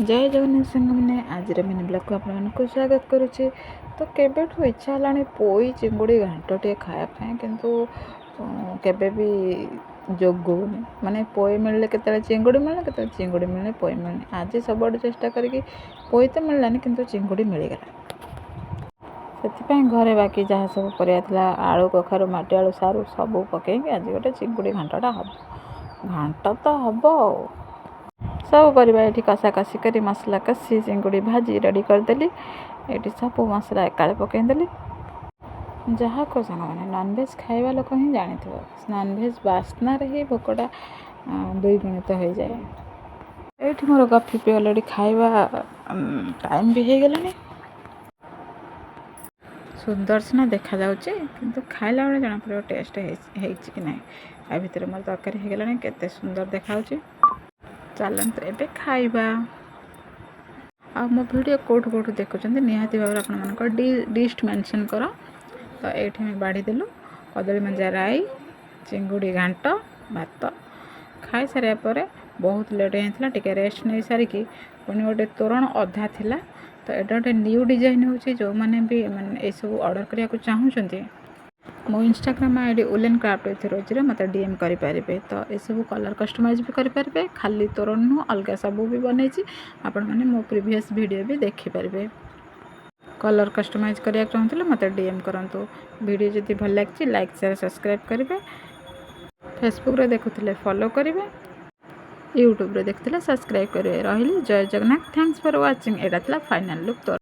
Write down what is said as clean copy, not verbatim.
जय जगन्नाथ साଙ୍ଗने आज mini blog को आपको स्वागत करुच्चे। तो केबेठू इच्छा है पोई चिंगुड़ी घांट टे खायापी किंतु केबे भी जोग होनी माने पोई मिलले के चिंगुड़ी मिलने के चिंगुड़ी मिलने पोई मिलने आज सब चेष्टा करके पोई तो मिललानी किंतु चिंगुड़ी मिलगला से घरे बाकी जहाँ सब परिया आलू कखारू माटी आलू सारू सब पकई आज गोटे चिंगुड़ी घांटा हम घांट तो हम सब परिबा ये कषा कषी कर मसला कषी चिंगुड़ी भाजी रेडी करदेली। ये सब मसला एकाले पकईदेली। जहाँ को सांग मैंने नॉनवेज खाइबा लोक ही जानी थो नॉनवेज बास्ना ही भोकटा द्विगुणित हो जाए। ये मोर गफी पी अलरेडी खाइबा टाइम भी हो गलानी। सुंदर सीना देखा जाउची किंतु खाइला बेले जना पड़ो टेस्ट है कि ना आ भितर मोर तरकारी हो गलानी केते सुंदर देखाउची। चलते एबे खाइबा आ मो वीडियो कोठू देखुं निहाती भाव आप डिस्ट मेंशन कर। तो ये बाढ़ी देलु कदली मंजा राई चिंगुड़ी घांट भात खाई सारे पर बहुत लेट होता टे रेस्ट नहीं सारिकी पुणी गोटे तोरण अधा थिला। तो एटा गोटे न्यू डिजाइन होची जो माने भी माने ए सब ऑर्डर करिया को चाहूचंती मो Instagram ID woollen craft with रोजी मत डीएम करेंगे। तो ये सब कलर कस्टमाइज भी करेंगे खाली तोरण नुह अलग सब भी बनई आपण मैंने मो प्रीवियस वीडियो भी देखिपारे। कलर कस्टमाइज करा चाहूँगे मत डीएम करूँ। वीडियो जदि भल लगे लाइक शेयर सब्सक्राइब करेंगे। फेसबुक रे देखुले फॉलो करेंगे यूट्यूब रे देखुले सब्सक्राइब करेंगे। रही जय Jagannath thanks for watching. Etah final look.